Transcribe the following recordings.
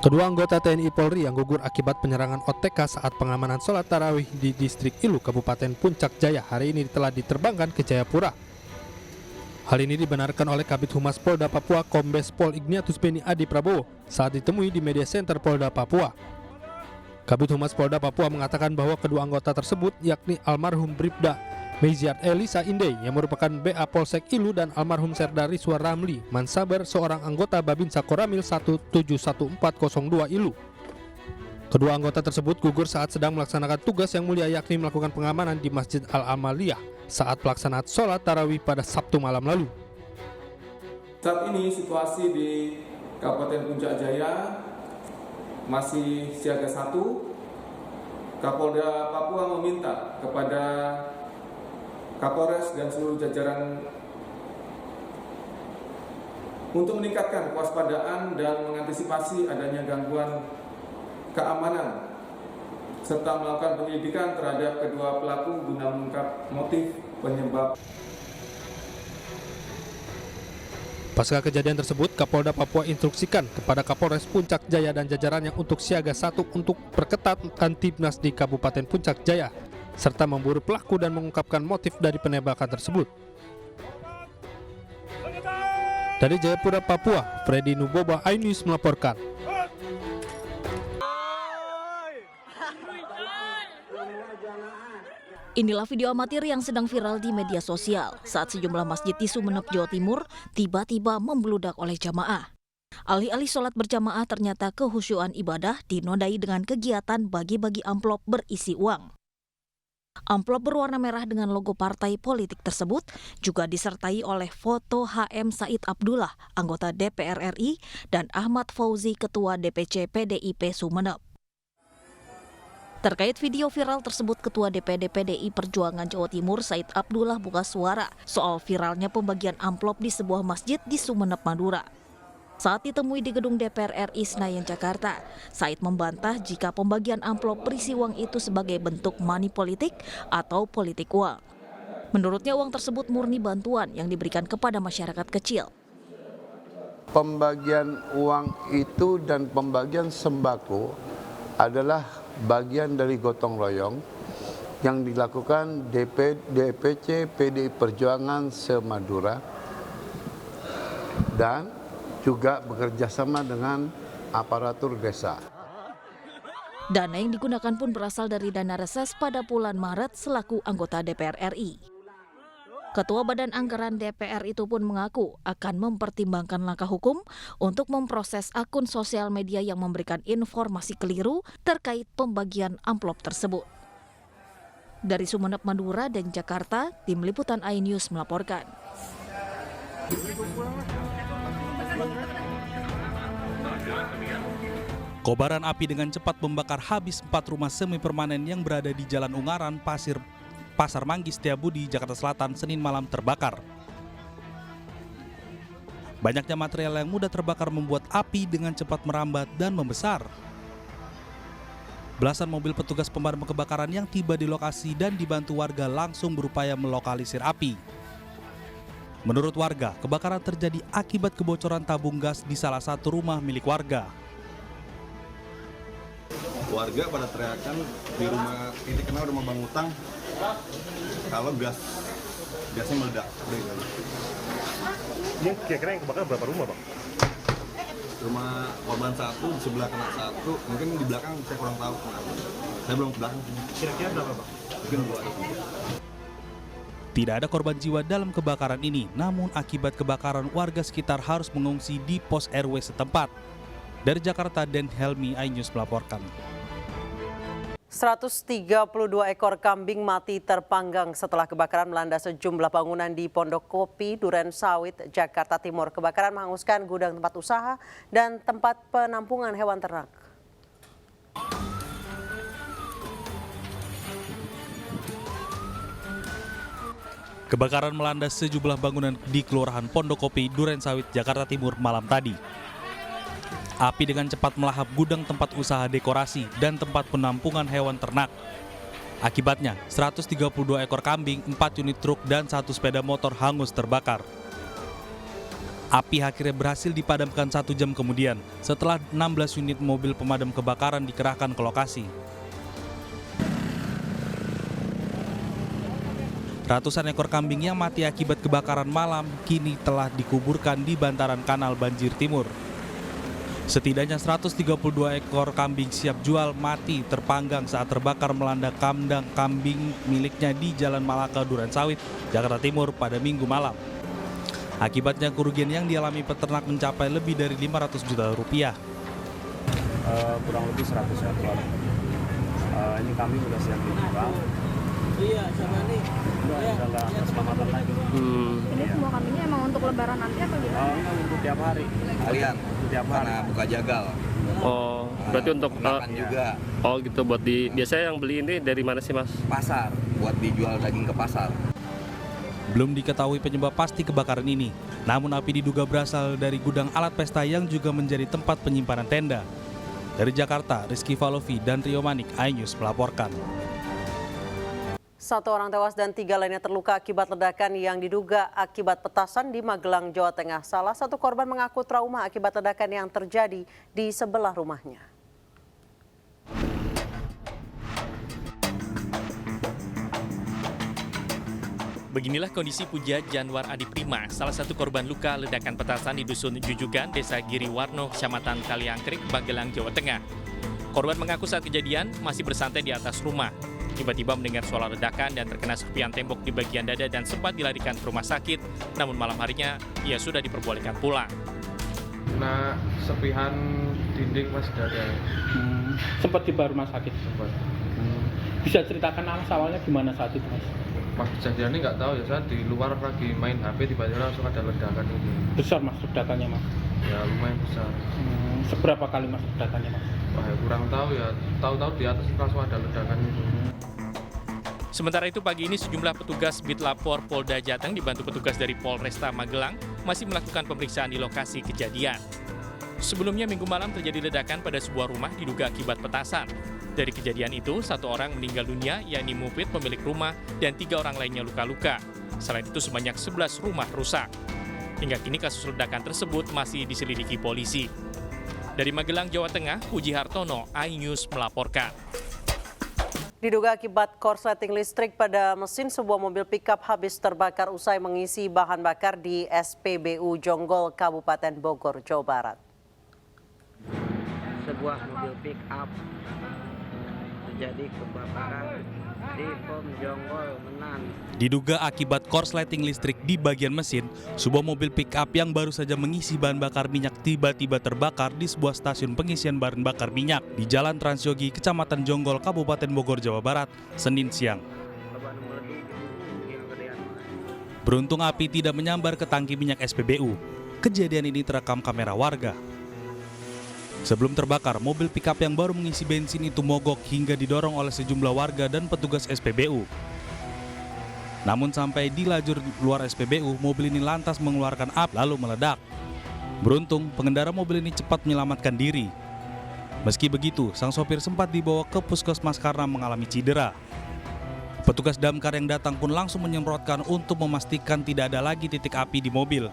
Kedua anggota TNI Polri yang gugur akibat penyerangan OTK saat pengamanan sholat tarawih di distrik Ilu, Kabupaten Puncak Jaya hari ini telah diterbangkan ke Jayapura. Hal ini dibenarkan oleh Kabid Humas Polda Papua Kombes Pol Ignatius Beni Adi Prabowo saat ditemui di Media Center Polda Papua. Kabid Humas Polda Papua mengatakan bahwa kedua anggota tersebut yakni almarhum Bribda Meziat Elisa Indey yang merupakan BA Polsek Ilu dan almarhum Serda Riswa Ramli Mansaber seorang anggota Babinsa Koramil 171402 Ilu. Kedua anggota tersebut gugur saat sedang melaksanakan tugas yang mulia yakni melakukan pengamanan di Masjid Al-Amaliyah saat pelaksanaan sholat tarawih pada Sabtu malam lalu. Saat ini situasi di Kabupaten Puncak Jaya masih siaga 1. Kapolda Papua meminta kepada Kapolres dan seluruh jajaran untuk meningkatkan kewaspadaan dan mengantisipasi adanya gangguan keamanan serta melakukan penyelidikan terhadap kedua pelaku guna mengungkap motif penyebab. Pasca kejadian tersebut, Kapolda Papua instruksikan kepada Kapolres Puncak Jaya dan jajarannya untuk siaga 1 untuk perketat Kamtibmas di Kabupaten Puncak Jaya, serta memburu pelaku dan mengungkapkan motif dari penembakan tersebut. Dari Jayapura, Papua, Freddy Nuboba, iNews melaporkan. Inilah video amatir yang sedang viral di media sosial saat sejumlah masjid di Sumeneb, Jawa Timur tiba-tiba membludak oleh jamaah. Alih-alih sholat berjamaah ternyata kehusyuan ibadah dinodai dengan kegiatan bagi-bagi amplop berisi uang. Amplop berwarna merah dengan logo partai politik tersebut juga disertai oleh foto HM Said Abdullah, anggota DPR RI, dan Ahmad Fauzi, Ketua DPC PDIP Sumeneb. Terkait video viral tersebut, Ketua DPD PDI Perjuangan Jawa Timur Said Abdullah buka suara soal viralnya pembagian amplop di sebuah masjid di Sumeneb, Madura. Saat ditemui di gedung DPR RI Senayan, Jakarta, Said membantah jika pembagian amplop berisi uang itu sebagai bentuk money politik atau politik uang. Menurutnya uang tersebut murni bantuan yang diberikan kepada masyarakat kecil. Pembagian uang itu dan pembagian sembako adalah bagian dari gotong royong yang dilakukan DPC PDI Perjuangan se-Madura dan juga bekerjasama dengan aparatur desa. Dana yang digunakan pun berasal dari dana reses pada bulan Maret selaku anggota DPR RI. Ketua Badan Anggaran DPR itu pun mengaku akan mempertimbangkan langkah hukum untuk memproses akun sosial media yang memberikan informasi keliru terkait pembagian amplop tersebut. Dari Sumeneb, Madura, dan Jakarta, Tim Liputan iNews melaporkan. Kobaran api dengan cepat membakar habis 4 rumah semi permanen yang berada di Jalan Ungaran, Pasar Manggis, Setiabudi, Jakarta Selatan, Senin malam terbakar. Banyaknya material yang mudah terbakar membuat api dengan cepat merambat dan membesar. Belasan mobil petugas pemadam kebakaran yang tiba di lokasi dan dibantu warga langsung berupaya melokalisir api. Menurut warga, kebakaran terjadi akibat kebocoran tabung gas di salah satu rumah milik warga. Warga pada teriakan di rumah ini, kenal rumah Bang Utang, kalau gasnya meledak. Ini kira-kira yang kebakar berapa rumah, Bang? Rumah korban 1, di sebelah kena 1, mungkin di belakang saya kurang tahu. Saya belum ke belakang. Kira-kira berapa, Bang? Mungkin 2 ada. Tidak ada korban jiwa dalam kebakaran ini, namun akibat kebakaran warga sekitar harus mengungsi di pos RW setempat. Dari Jakarta, Den Helmi, iNews melaporkan. 132 ekor kambing mati terpanggang setelah kebakaran melanda sejumlah bangunan di Pondok Kopi, Duren Sawit, Jakarta Timur. Kebakaran menghanguskan gudang tempat usaha dan tempat penampungan hewan ternak. Kebakaran melanda sejumlah bangunan di Kelurahan Pondok Kopi, Duren Sawit, Jakarta Timur malam tadi. Api dengan cepat melahap gudang tempat usaha dekorasi dan tempat penampungan hewan ternak. Akibatnya, 132 ekor kambing, 4 unit truk, dan 1 sepeda motor hangus terbakar. Api akhirnya berhasil dipadamkan 1 jam kemudian setelah 16 unit mobil pemadam kebakaran dikerahkan ke lokasi. Ratusan ekor kambing yang mati akibat kebakaran malam kini telah dikuburkan di bantaran Kanal Banjir Timur. Setidaknya 132 ekor kambing siap jual mati terpanggang saat terbakar melanda kandang kambing miliknya di Jalan Malaka, Durensawit, Jakarta Timur pada Minggu malam. Akibatnya kerugian yang dialami peternak mencapai lebih dari 500 juta rupiah. Kurang lebih 100 ekor. Ini kambing sudah siap dijual. Iya, sama nih. Udah nggak keselamatan lagi. Ini semua kambingnya emang untuk lebaran nanti apa gimana? Untuk tiap hari. Kalian Tiap hari. karena buka jagal. Oh, berarti untuk Makan juga oh gitu buat biasanya yang beli ini dari mana sih, Mas? pasar buat dijual daging ke pasar. Belum diketahui penyebab pasti kebakaran ini, namun api diduga berasal dari gudang alat pesta yang juga menjadi tempat penyimpanan tenda. Dari Jakarta, Rizky Valovi dan Rio Manik, iNews melaporkan. 1 orang tewas dan 3 lainnya terluka akibat ledakan yang diduga akibat petasan di Magelang, Jawa Tengah. Salah satu korban mengaku trauma akibat ledakan yang terjadi di sebelah rumahnya. Beginilah kondisi Puja Janwar Adiprima, salah satu korban luka ledakan petasan di Dusun Jujugan, Desa Giriwarno, Kecamatan Kaliangkrik, Magelang, Jawa Tengah. Korban mengaku saat kejadian masih bersantai di atas rumah. Tiba-tiba mendengar suara ledakan dan terkena serpian tembok di bagian dada dan sempat dilarikan ke rumah sakit. Namun malam harinya ia sudah diperbolehkan pulang. Nah, serpihan dinding mas dada. Sempat dibawa rumah sakit. Sempat. Bisa ceritakan awalnya gimana saat itu, Mas? Pas kejadiannya nggak tahu ya, saya di luar lagi main HP tiba-tiba langsung ada ledakan ini. Besar, Mas, ledakannya, Mas? Ya lumayan besar. Seberapa kali, Mas, ledakannya, Mas? Wah, ya kurang tahu ya. Tahu-tahu di atas langsung ada ledakan itu. Sementara itu pagi ini sejumlah petugas Bitlapor Polda Jateng dibantu petugas dari Polresta Magelang masih melakukan pemeriksaan di lokasi kejadian. Sebelumnya minggu malam terjadi ledakan pada sebuah rumah diduga akibat petasan. Dari kejadian itu, 1 orang meninggal dunia, yakni Mupit pemilik rumah, dan 3 orang lainnya luka-luka. Selain itu sebanyak 11 rumah rusak. Hingga kini kasus ledakan tersebut masih diselidiki polisi. Dari Magelang, Jawa Tengah, Puji Hartono, iNews melaporkan. Diduga akibat korsleting listrik pada mesin sebuah mobil pickup habis terbakar usai mengisi bahan bakar di SPBU Jonggol, Kabupaten Bogor, Jawa Barat. Sebuah mobil pick up terjadi kebakaran di POM Jonggol, Menan. Diduga akibat korsleting listrik di bagian mesin, sebuah mobil pick-up yang baru saja mengisi bahan bakar minyak tiba-tiba terbakar di sebuah stasiun pengisian bahan bakar minyak di Jalan Transyogi, Kecamatan Jonggol, Kabupaten Bogor, Jawa Barat, Senin siang. Beruntung api tidak menyambar ke tangki minyak SPBU. Kejadian ini terekam kamera warga. Sebelum terbakar, mobil pick-up yang baru mengisi bensin itu mogok hingga didorong oleh sejumlah warga dan petugas SPBU. Namun sampai di lajur luar SPBU, mobil ini lantas mengeluarkan api lalu meledak. Beruntung, pengendara mobil ini cepat menyelamatkan diri. Meski begitu, sang sopir sempat dibawa ke puskesmas karena mengalami cedera. Petugas damkar yang datang pun langsung menyemprotkan untuk memastikan tidak ada lagi titik api di mobil.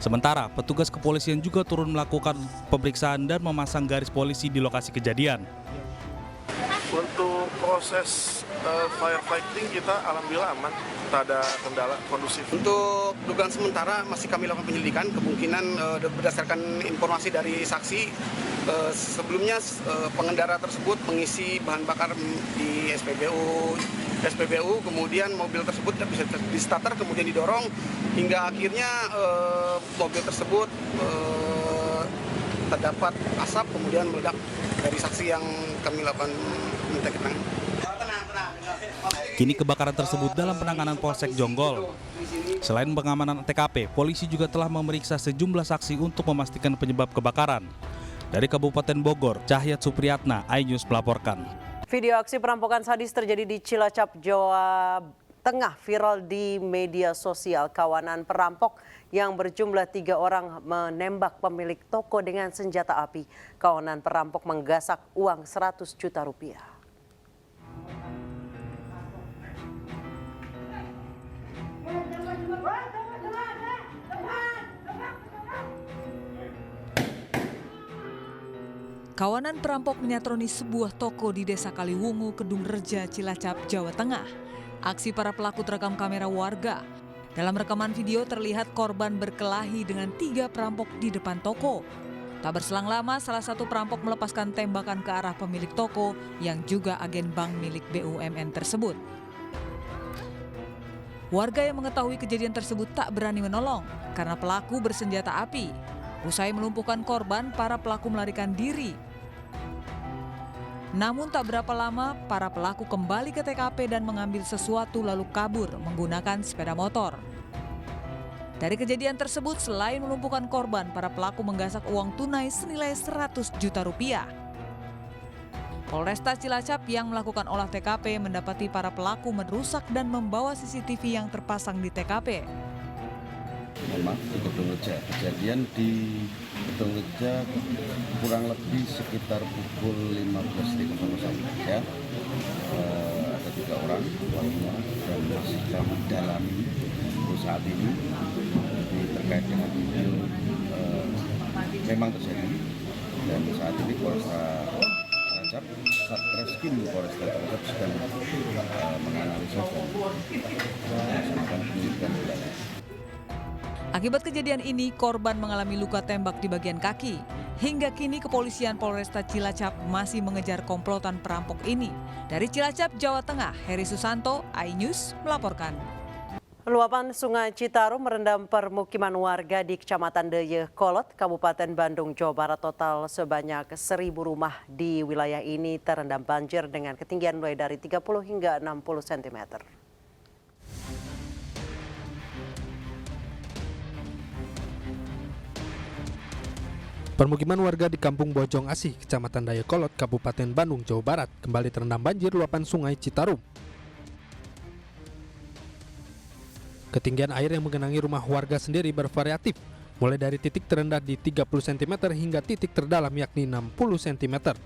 Sementara, petugas kepolisian juga turun melakukan pemeriksaan dan memasang garis polisi di lokasi kejadian. Untuk proses firefighting kita alhamdulillah aman, tak ada kendala, kondusif. Untuk dugaan sementara masih kami lakukan penyelidikan, kemungkinan berdasarkan informasi dari saksi sebelumnya pengendara tersebut mengisi bahan bakar di SPBU, kemudian mobil tersebut bisa di-starter kemudian didorong hingga akhirnya mobil tersebut terdapat asap kemudian meledak. Dari saksi yang kami lakukan minta keterangan. Kini kebakaran tersebut dalam penanganan Polsek Jonggol. Selain pengamanan TKP, polisi juga telah memeriksa sejumlah saksi untuk memastikan penyebab kebakaran. Dari Kabupaten Bogor, Cahyat Supriyatna, iNews melaporkan. Video aksi perampokan sadis terjadi di Cilacap, Jawa Tengah viral di media sosial. Kawanan perampok yang berjumlah 3 orang menembak pemilik toko dengan senjata api. Kawanan perampok menggasak uang 100 juta rupiah. Kawanan perampok menyatroni sebuah toko di Desa Kaliwungu, Kedung Reja, Cilacap, Jawa Tengah. Aksi para pelaku terekam kamera warga. Dalam rekaman video terlihat korban berkelahi dengan 3 perampok di depan toko. Tak berselang lama, salah satu perampok melepaskan tembakan ke arah pemilik toko yang juga agen bank milik BUMN tersebut. Warga yang mengetahui kejadian tersebut tak berani menolong karena pelaku bersenjata api. Usai melumpuhkan korban, para pelaku melarikan diri. Namun tak berapa lama, para pelaku kembali ke TKP dan mengambil sesuatu lalu kabur menggunakan sepeda motor. Dari kejadian tersebut, selain melumpuhkan korban, para pelaku menggasak uang tunai senilai 100 juta rupiah. Polresta Cilacap yang melakukan olah TKP mendapati para pelaku merusak dan membawa CCTV yang terpasang di TKP. Memang di Kedung Reja, kejadian di Kedung Reja kurang lebih sekitar pukul 15.00 ya. Ada 3 orang warga dan masih kami dalami untuk saat ini. Jadi terkait dengan video memang terjadi dan saat ini Polresta Cilacap, Satreskrim Polresta Cilacap sedang menganalisa dan melaksanakan penyelidikan wilayah. Akibat kejadian ini, korban mengalami luka tembak di bagian kaki. Hingga kini kepolisian Polresta Cilacap masih mengejar komplotan perampok ini. Dari Cilacap, Jawa Tengah, Heri Susanto, iNews melaporkan. Luapan Sungai Citarum merendam permukiman warga di Kecamatan Deyeh Kolot, Kabupaten Bandung, Jawa Barat. Total sebanyak 1.000 rumah di wilayah ini terendam banjir dengan ketinggian mulai dari 30 hingga 60 cm. Permukiman warga di Kampung Bojong Asih, Kecamatan Dayakolot, Kabupaten Bandung, Jawa Barat, kembali terendam banjir luapan Sungai Citarum. Ketinggian air yang menggenangi rumah warga sendiri bervariatif, mulai dari titik terendah di 30 cm hingga titik terdalam yakni 60 cm.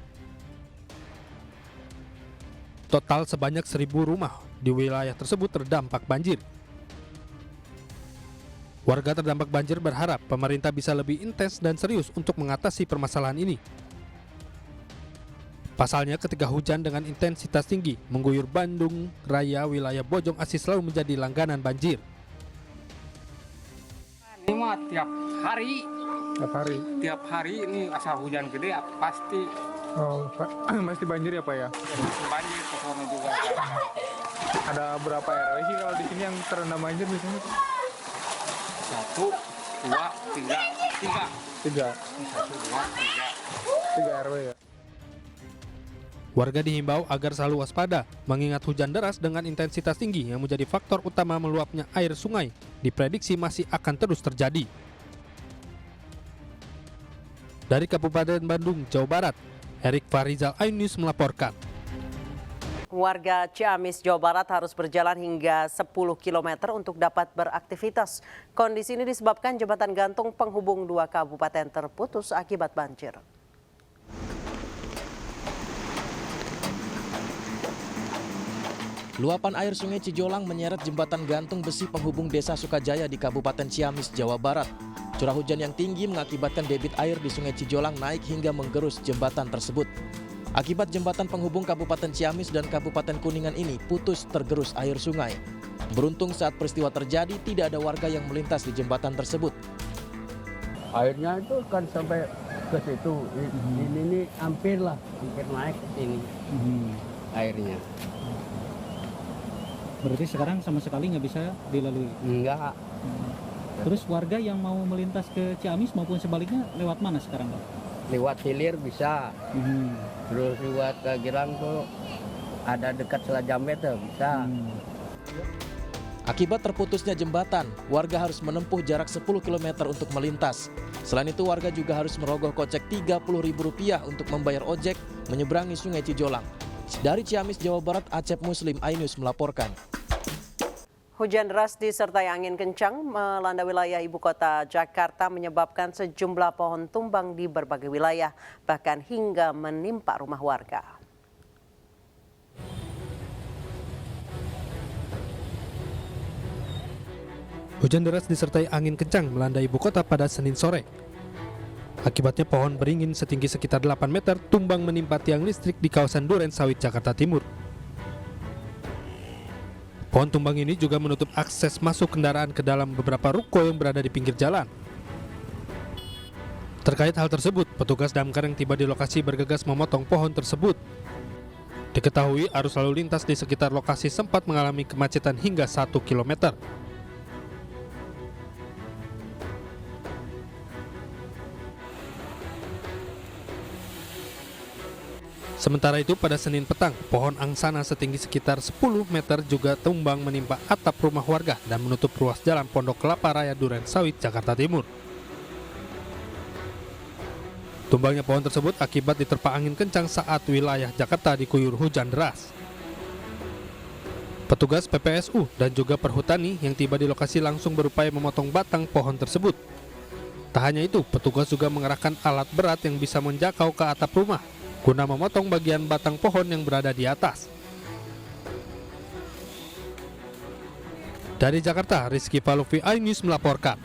Total sebanyak 1.000 rumah di wilayah tersebut terdampak banjir. Warga terdampak banjir berharap pemerintah bisa lebih intens dan serius untuk mengatasi permasalahan ini. Pasalnya ketika hujan dengan intensitas tinggi mengguyur Bandung Raya, wilayah Bojong Asih selalu menjadi langganan banjir. Ini mah tiap hari ini asal hujan gede pasti. Oh, pasti banjir ya Pak ya? Banjir ke sana juga. Ada berapa RW sih kalau di sini yang terendam banjir biasanya? 1, 2, 3. 3. 1, 2, 3. 3 RW ya. Warga dihimbau agar selalu waspada, mengingat hujan deras dengan intensitas tinggi yang menjadi faktor utama meluapnya air sungai, diprediksi masih akan terus terjadi. Dari Kabupaten Bandung, Jawa Barat, Erik Farizal, iNews melaporkan. Warga Ciamis, Jawa Barat harus berjalan hingga 10 km untuk dapat beraktivitas. Kondisi ini disebabkan jembatan gantung penghubung 2 kabupaten terputus akibat banjir. Luapan air Sungai Cijolang menyeret jembatan gantung besi penghubung Desa Sukajaya di Kabupaten Ciamis, Jawa Barat. Curah hujan yang tinggi mengakibatkan debit air di Sungai Cijolang naik hingga menggerus jembatan tersebut. Akibat jembatan penghubung Kabupaten Ciamis dan Kabupaten Kuningan ini putus tergerus air sungai. Beruntung saat peristiwa terjadi tidak ada warga yang melintas di jembatan tersebut. Airnya itu kan sampai ke situ. Ini hampir naik ke sini airnya. Berarti sekarang sama sekali nggak bisa dilalui? Enggak. Terus warga yang mau melintas ke Ciamis maupun sebaliknya lewat mana sekarang, Pak? Lewat Hilir bisa. Terus lewat ke Girang tuh ada dekat Selajambe tuh bisa. Akibat terputusnya jembatan, warga harus menempuh jarak 10 km untuk melintas. Selain itu warga juga harus merogoh kocek Rp30.000 untuk membayar ojek menyeberangi Sungai Cijolang. Dari Ciamis, Jawa Barat, Acep Muslim, iNews melaporkan. Hujan deras disertai angin kencang melanda wilayah ibu kota Jakarta menyebabkan sejumlah pohon tumbang di berbagai wilayah, bahkan hingga menimpa rumah warga. Hujan deras disertai angin kencang melanda ibu kota pada Senin sore. Akibatnya pohon beringin setinggi sekitar 8 meter tumbang menimpa tiang listrik di kawasan Duren Sawit, Jakarta Timur. Pohon tumbang ini juga menutup akses masuk kendaraan ke dalam beberapa ruko yang berada di pinggir jalan. Terkait hal tersebut, petugas damkar yang tiba di lokasi bergegas memotong pohon tersebut. Diketahui arus lalu lintas di sekitar lokasi sempat mengalami kemacetan hingga 1 km. Sementara itu pada Senin petang, pohon angsana setinggi sekitar 10 meter juga tumbang menimpa atap rumah warga dan menutup ruas jalan Pondok Kelapa Raya Duren Sawit, Jakarta Timur. Tumbangnya pohon tersebut akibat diterpa angin kencang saat wilayah Jakarta diguyur hujan deras. Petugas PPSU dan juga perhutani yang tiba di lokasi langsung berupaya memotong batang pohon tersebut. Tak hanya itu, petugas juga mengerahkan alat berat yang bisa menjangkau ke atap rumah guna memotong bagian batang pohon yang berada di atas. Dari Jakarta, Rizky Paluvi, iNews melaporkan.